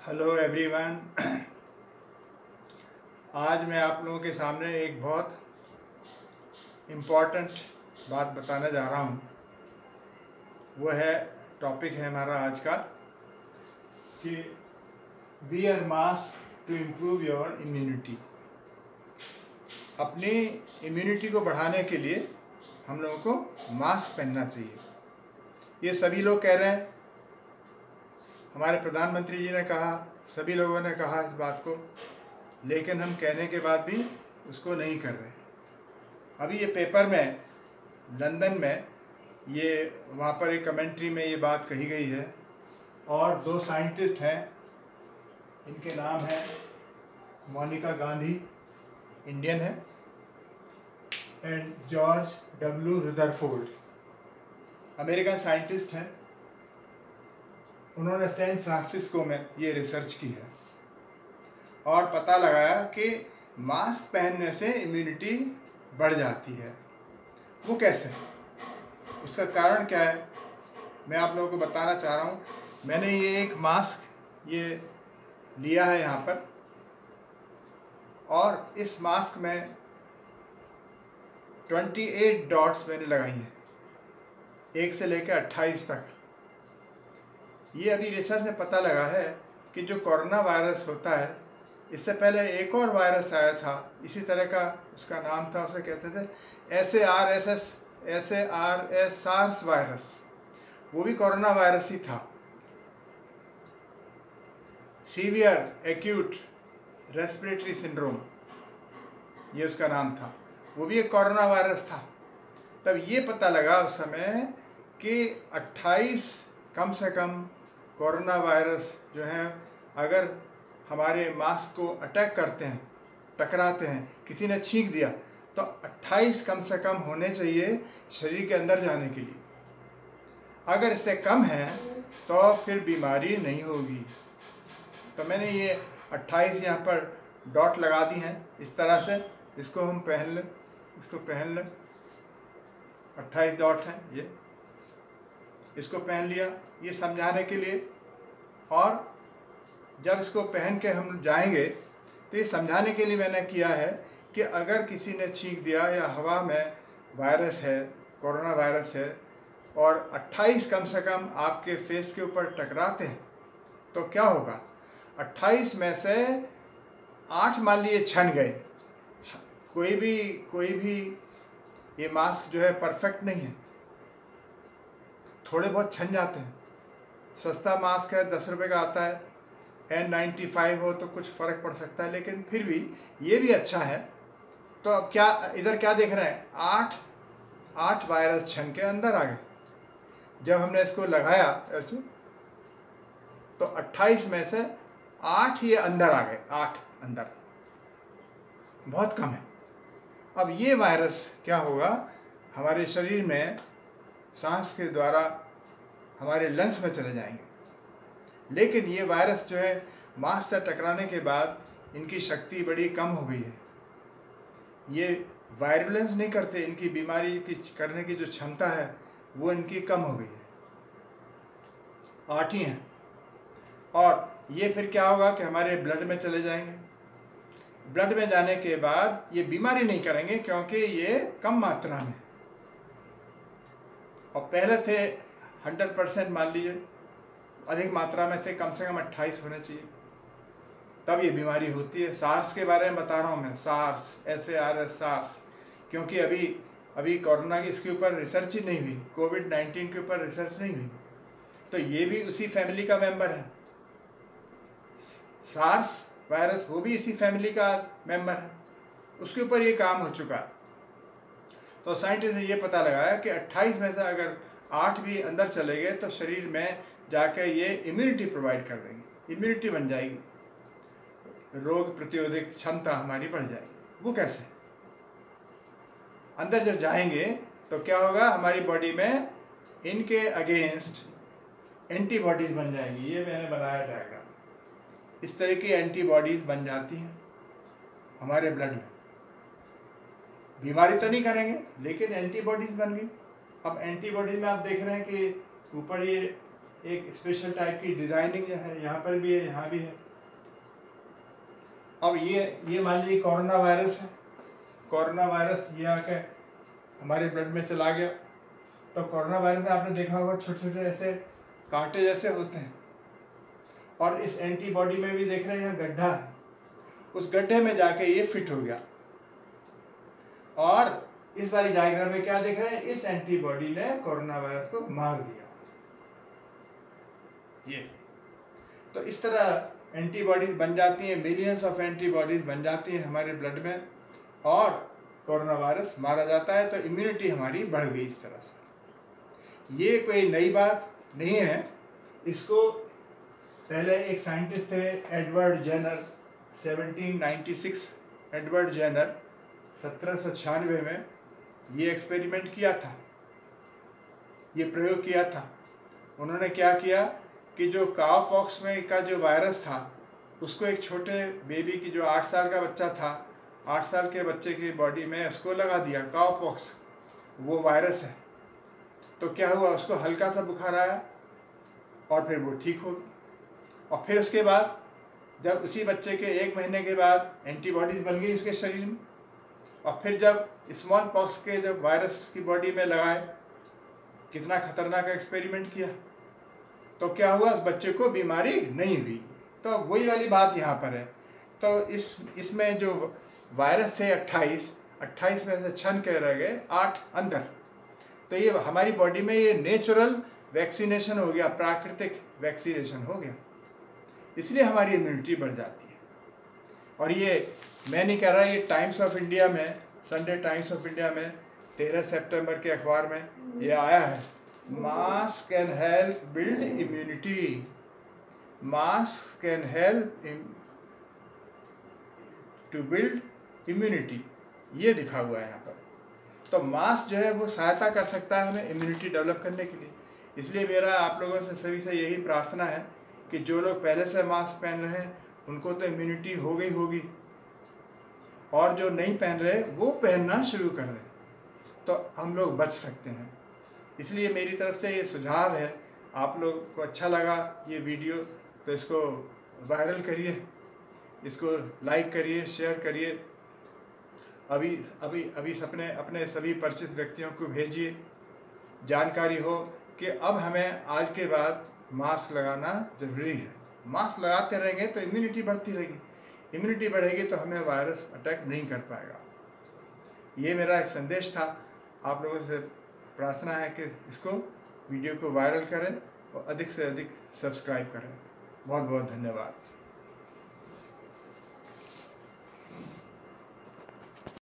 Hello everyone. आज मैं आप लोगों के सामने एक बहुत इम्पॉर्टेंट बात बताने जा रहा हूँ। वो है टॉपिक है हमारा आज का कि wear mask to improve your immunity. अपनी इम्यूनिटी को बढ़ाने के लिए हम लोगों को मास्क पहनना चाहिए। ये सभी लोग कह रहे हैं, हमारे प्रधानमंत्री जी ने कहा, सभी लोगों ने कहा इस बात को, लेकिन हम कहने के बाद भी उसको नहीं कर रहे। अभी ये पेपर में लंदन में ये वहाँ पर एक कमेंट्री में ये बात कही गई है और दो साइंटिस्ट हैं, इनके नाम है मोनिका गांधी, इंडियन है, and George W Rutherford, American scientist हैं। उन्होंने सैन फ्रांसिस्को में ये रिसर्च की है और पता लगाया कि मास्क पहनने से इम्यूनिटी बढ़ जाती है। वो कैसे, उसका कारण क्या है, मैं आप लोगों को बताना चाह रहा हूँ। मैंने ये एक मास्क ये लिया है यहाँ पर, और इस मास्क में 28 डॉट्स मैंने लगाई हैं, 1 से लेकर 28 तक। ये अभी रिसर्च में पता लगा है कि जो कोरोना वायरस होता है, इससे पहले एक और वायरस आया था इसी तरह का, उसका नाम था, उसे कहते थे सार्स वायरस। वो भी कोरोना वायरस ही था, सीवियर एक्यूट रेस्पिरेटरी सिंड्रोम, ये उसका नाम था। वो भी एक कोरोना वायरस था। तब ये पता लगा उस समय कि 28 कम से कम कोरोना वायरस जो हैं, अगर हमारे मास्क को अटैक करते हैं, टकराते हैं, किसी ने छींक दिया, तो 28 कम से कम होने चाहिए शरीर के अंदर जाने के लिए। अगर इससे कम है तो फिर बीमारी नहीं होगी। तो मैंने ये 28 यहाँ पर डॉट लगा दी हैं इस तरह से। इसको हम पहन लें, इसको पहन लें, 28 डॉट हैं ये, इसको पहन लिया, ये समझाने के लिए। और जब इसको पहन के हम जाएंगे तो ये समझाने के लिए मैंने किया है कि अगर किसी ने छींक दिया या हवा में वायरस है, कोरोना वायरस है, और 28 कम से कम आपके फेस के ऊपर टकराते हैं, तो क्या होगा। 28 में से 8 मान लिए छन गए। कोई भी ये मास्क जो है परफेक्ट नहीं है, थोड़े बहुत छन जाते हैं। सस्ता मास्क है, 10 रुपये का आता है, N95 हो तो कुछ फ़र्क पड़ सकता है, लेकिन फिर भी ये भी अच्छा है। तो अब क्या, इधर क्या देख रहे हैं, 8 वायरस छन के अंदर आ गए। जब हमने इसको लगाया ऐसे, तो 28 में से 8 ये अंदर आ गए, 8 अंदर, बहुत कम है। अब ये वायरस क्या होगा, हमारे शरीर में सांस के द्वारा हमारे लंग्स में चले जाएंगे। लेकिन ये वायरस जो है, मास्क से टकराने के बाद इनकी शक्ति बड़ी कम हो गई है। ये वायरुलेंस नहीं करते, इनकी बीमारी की करने की जो क्षमता है वो इनकी कम हो गई है। 8 ही हैं। और ये फिर क्या होगा कि हमारे ब्लड में चले जाएंगे। ब्लड में जाने के बाद ये बीमारी नहीं करेंगे क्योंकि ये कम मात्रा में, और पहले थे 100%, मान लीजिए अधिक मात्रा में थे, कम से कम 28 होने चाहिए, तब ये बीमारी होती है। सार्स के बारे में बता रहा हूँ मैं, सार्स, सार्स, क्योंकि अभी कोरोना की इसके ऊपर रिसर्च ही नहीं हुई, कोविड-19 के ऊपर रिसर्च नहीं हुई, तो ये भी उसी फैमिली का मेंबर है। सार्स वायरस, वो भी इसी फैमिली का मेंबर है, उसके ऊपर ये काम हो चुका है। तो साइंटिस्ट ने ये पता लगाया कि 28 में से अगर 8 भी अंदर चले गए तो शरीर में जाकर ये इम्यूनिटी प्रोवाइड कर देंगे, इम्यूनिटी बन जाएगी, रोग प्रतिरोधक क्षमता हमारी बढ़ जाएगी। वो कैसे, अंदर जब जाएंगे तो क्या होगा, हमारी बॉडी में इनके अगेंस्ट एंटीबॉडीज़ बन जाएंगी। ये मैंने बनाया डायग्राम, इस तरह की एंटीबॉडीज़ बन जाती हैं हमारे ब्लड में। बीमारी तो नहीं करेंगे, लेकिन एंटीबॉडीज़ बन गई। अब एंटीबॉडीज़ में आप देख रहे हैं कि ऊपर ये एक स्पेशल टाइप की डिज़ाइनिंग है, यहाँ पर भी है, यहाँ भी है। अब ये मान लीजिए कोरोना वायरस है। कोरोना वायरस ये आके हमारे ब्लड में चला गया, तो कोरोना वायरस में आपने देखा होगा छोटे छोटे ऐसे कांटे जैसे होते हैं, और इस एंटीबॉडी में भी देख रहे हैं यहाँ गड्ढा है, उस गड्ढे में जाके ये फिट हो गया। और इस वाली डायग्राम में क्या देख रहे हैं, इस एंटीबॉडी ने कोरोना वायरस को मार दिया। ये तो इस तरह एंटीबॉडीज बन जाती हैं, मिलियंस ऑफ एंटीबॉडीज बन जाती हैं हमारे ब्लड में, और कोरोना वायरस मारा जाता है। तो इम्यूनिटी हमारी बढ़ गई इस तरह से। ये कोई नई बात नहीं है। इसको पहले एक साइंटिस्ट थे एडवर्ड जेनर, 1796 एडवर्ड जेनर 1796 में ये एक्सपेरिमेंट किया था, ये प्रयोग किया था। उन्होंने क्या किया कि जो काव पॉक्स में का जो वायरस था, उसको एक छोटे बेबी की, जो 8 साल का बच्चा था, 8 साल के बच्चे की बॉडी में उसको लगा दिया काव पॉक्स, वो वायरस है। तो क्या हुआ, उसको हल्का सा बुखार आया और फिर वो ठीक हो गई। और फिर उसके बाद जब उसी बच्चे के 1 महीने के बाद एंटीबॉडीज बन गई उसके शरीर में, और फिर जब स्मॉल पॉक्स के जब वायरस उसकी बॉडी में लगाए, कितना खतरनाक एक्सपेरिमेंट किया, तो क्या हुआ, उस बच्चे को बीमारी नहीं हुई। तो वही वाली बात यहाँ पर है। तो इसमें जो वायरस थे 28 में से छन के रह गए 8 अंदर। तो ये हमारी बॉडी में ये नेचुरल वैक्सीनेशन हो गया, प्राकृतिक वैक्सीनेशन हो गया, इसलिए हमारी इम्यूनिटी बढ़ जाती है। और ये मैं नहीं कह रहा, ये टाइम्स ऑफ इंडिया में, संडे टाइम्स ऑफ इंडिया में 13 सितंबर के अखबार में ये आया है, mask can help build immunity, mask can help to build immunity, ये लिखा हुआ है यहाँ पर। तो मास्क जो है वो सहायता कर सकता है हमें इम्यूनिटी डेवलप करने के लिए। इसलिए मेरा आप लोगों से सभी से यही प्रार्थना है कि जो लोग पहले से मास्क पहन रहे हैं उनको तो इम्यूनिटी हो गई होगी, और जो नहीं पहन रहे वो पहनना शुरू कर दें, तो हम लोग बच सकते हैं। इसलिए मेरी तरफ से ये सुझाव है, आप लोग को अच्छा लगा ये वीडियो तो इसको वायरल करिए, इसको लाइक करिए, शेयर करिए, अभी अपने सभी परिचित व्यक्तियों को भेजिए, जानकारी हो कि अब हमें आज के बाद मास्क लगाना ज़रूरी है। मास्क लगाते रहेंगे तो इम्यूनिटी बढ़ती रहेगी, इम्यूनिटी बढ़ेगी तो हमें वायरस अटैक नहीं कर पाएगा। ये मेरा एक संदेश था। आप लोगों से प्रार्थना है कि इसको वीडियो को वायरल करें और अधिक से अधिक सब्सक्राइब करें। बहुत बहुत धन्यवाद।